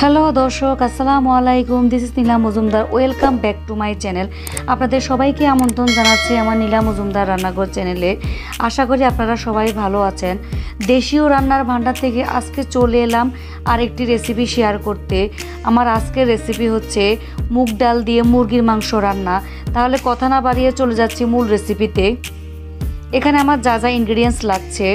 Hello দর্শক, আসসালামু আলাইকুম। This is Nila Majumdar. Welcome back to my channel. আপনাদের সবাইকে আমন্ত্রণ জানাচ্ছি আমার নীলা মজুমদার রান্নাঘর চ্যানেলে। আশা করি আপনারা সবাই ভালো আছেন। দেশীয় রান্নার ভান্ডার থেকে আজকে চলে এলাম আরেকটি রেসিপি শেয়ার করতে। আমার আজকের রেসিপি হচ্ছে মুগ ডাল দিয়ে মুরগির মাংস রান্না। তাহলে কথা না বাড়িয়ে চলে যাচ্ছি মূল রেসিপিতে। এখানে আমার যা যা ইনগ্রিডিয়েন্টস লাগছে,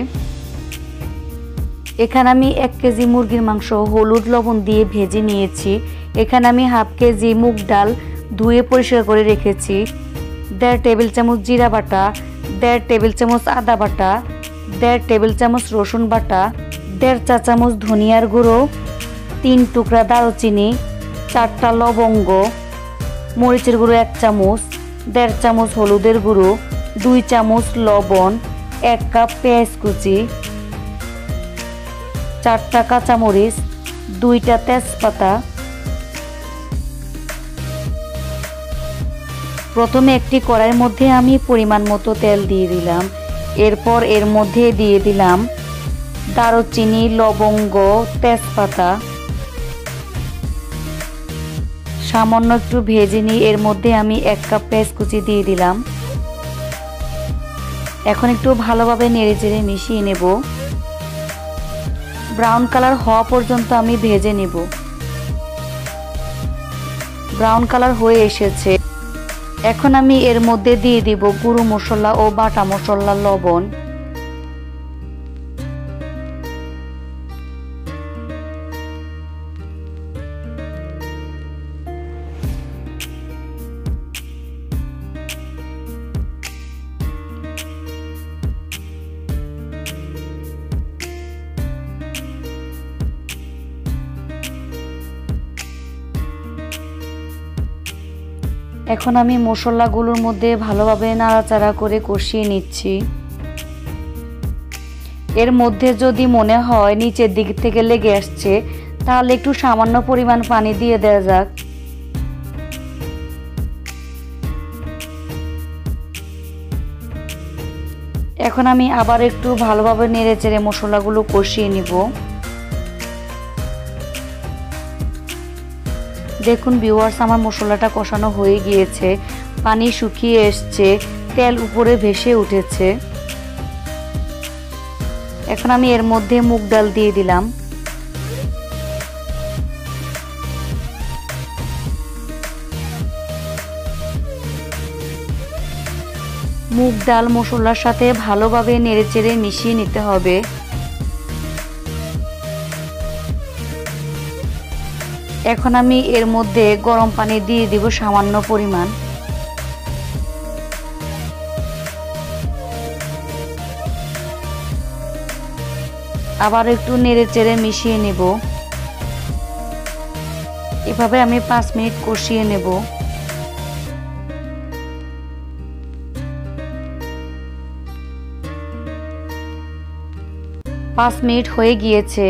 এখানে আমি 1 কেজি মুরগির মাংস হলুদ লবণ দিয়ে ভেজে নিয়েছি। এখানে আমি হাফ কেজি মুগ ডাল ধুয়ে পরিষ্কার করে রেখেছি। 1.5 টেবিল চামচ জিরা বাটা, 1.5 টেবিল চামচ আদা বাটা, 1.5 টেবিল চামচ রসুন বাটা, 1.5 চা চামচ ধনিয়ার গুঁড়ো, 3 টুকরা দারুচিনি, 4টা লবঙ্গ, মরিচের গুঁড়ো 1 চামচ, 1.5 চামচ হলুদের গুঁড়ো, 2 চামচ লবণ, 1 কাপ পেঁয়াজ কুচি, 4টা কাঁচামরিচ, 2টা তেজপাতা। প্রথমে একটি কড়াইয়ের মধ্যে আমি পরিমাণ মতো তেল দিয়ে দিলাম। এরপর এর মধ্যে দিয়ে দিলাম দারুচিনি, লবঙ্গ, তেজপাতা। সামান্য একটু ভেজে নিয়ে এর মধ্যে আমি 1 কাপ পেঁয়াজ কুচি দিয়ে দিলাম। এখন একটু ভালোভাবে নেড়েচেড়ে মিশিয়ে নেব। ব্রাউন কালার হওয়া পর্যন্ত আমি ভেজে নেব। ব্রাউন কালার হয়ে এসেছে। এখন আমি এর মধ্যে দিয়ে দিব গুঁড়ো মশলা ও বাটা মশলা, লবণ। এখন আমি মশলাগুলোর মধ্যে ভালোভাবে নাড়াচাড়া করে কষিয়ে নিচ্ছি। এর মধ্যে যদি মনে হয় নিচের দিক থেকে লেগে আসছে, তাহলে একটু সামান্য পরিমাণ পানি দিয়ে দেওয়া যাক। এখন আমি আবার একটু ভালোভাবে নেড়েচেড়ে মশলাগুলো কষিয়ে নিব। দেখুন ভিউয়ার্স, আমার মশলাটা কষানো হয়ে গিয়েছে, পানি শুকিয়ে এসছে, তেল উপরে ভেসে উঠেছে। এখন আমি এর মধ্যে মুগ ডাল দিয়ে দিলাম। মুগ ডাল মশলার সাথে ভালোভাবে নেড়েচেড়ে মিশিয়ে নিতে হবে। এখন আমি এর মধ্যে গরম পানি দিয়ে দিব সামান্য পরিমাণ। আবার একটু নেড়েচেড়ে মিশিয়ে নেব। এভাবে আমি 5 মিনিট কষিয়ে নেব। পাঁচ মিনিট হয়ে গিয়েছে।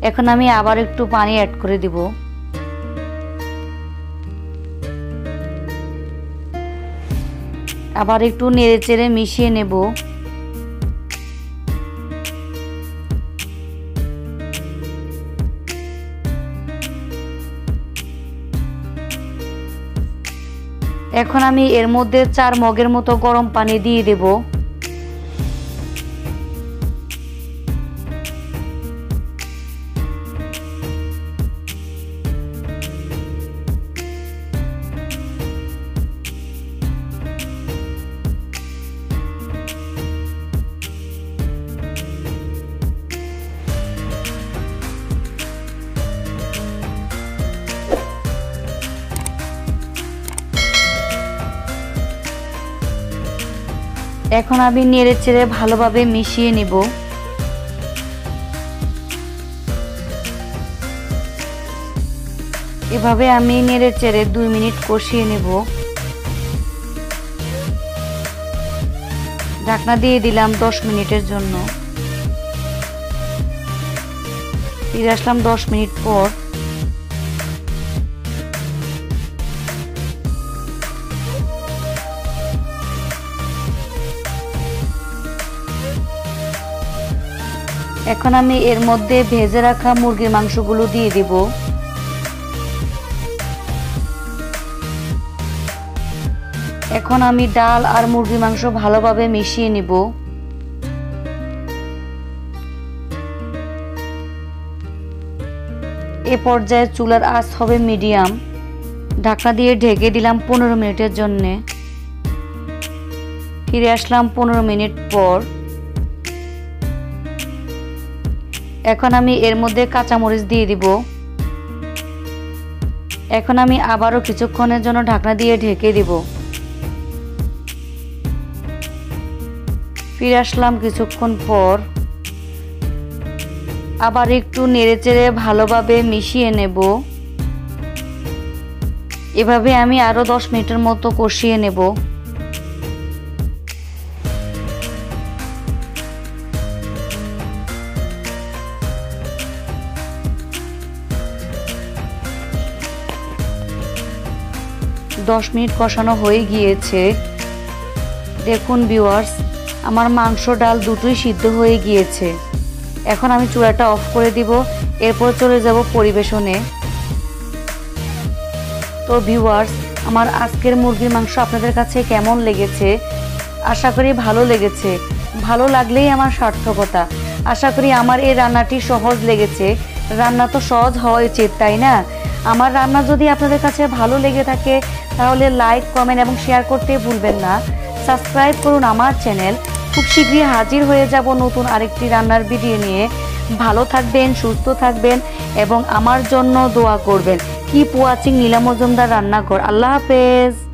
এখন আমি আবার একটু পানি অ্যাড করে দিব। আবার একটু নেড়েচেড়ে মিশিয়ে নেব। এখন আমি এর মধ্যে 4 মগের মতো গরম পানি দিয়ে দেব। এখন আমি নেড়েচেড়ে ভালোভাবে মিশিয়ে নিব। এভাবে আমি নেড়েচেড়ে 2 মিনিট কষিয়ে নেব। ঢাকনা দিয়ে দিলাম 10 মিনিটের জন্য। ফিরে আসলাম 10 মিনিট পর। এখন আমি এর মধ্যে ভেজে রাখা মুরগির মাংসগুলো দিয়ে দেব। এখন আমি ডাল আর মুরগির মাংস ভালোভাবে মিশিয়ে নিব। এ পর্যায়ে চুলার আঁচ হবে মিডিয়াম। ঢাকনা দিয়ে ঢেকে দিলাম 15 মিনিটের জন্য। ফিরে আসলাম 15 মিনিট পর। এখন আমি এর মধ্যে কাঁচামরিচ দিয়ে দিব। এখন আমি আবারও কিছুক্ষণের জন্য ঢাকনা দিয়ে ঢেকে দিব। ফিরে আসলাম কিছুক্ষণ পর। আবার একটু নেড়েচেড়ে ভালোভাবে মিশিয়ে নেব। এভাবে আমি আরো 10 মিনিটের মতো কষিয়ে নেব। দশ মিনিট কষানো হয়ে গিয়েছে। দেখুন ভিউয়ার্স, আমার মাংস ডাল দুটোই সিদ্ধ হয়ে গিয়েছে। এখন আমি চুলাটা অফ করে দিব। এরপর চলে যাব পরিবেশনে। তো ভিউয়ার্স, আমার আজকের মুরগির মাংস আপনাদের কাছে কেমন লেগেছে? আশা করি ভালো লেগেছে। ভালো লাগলেই আমার সার্থকতা। আশা করি আমার এই রান্নাটি সহজ লেগেছে। রান্না তো সহজ হওয়া উচিত, তাই না? আমার রান্না যদি আপনাদের কাছে ভালো লেগে থাকে তাহলে লাইক, কমেন্ট এবং শেয়ার করতে ভুলবেন না। সাবস্ক্রাইব করুন আমার চ্যানেল। খুব শীঘ্রই হাজির হয়ে যাব নতুন আরেকটি রান্নার ভিডিও নিয়ে। ভালো থাকবেন, সুস্থ থাকবেন এবং আমার জন্য দোয়া করবেন। কিপ ওয়াচিং নীলা মজুমদার রান্নাঘর। আল্লাহ হাফেজ।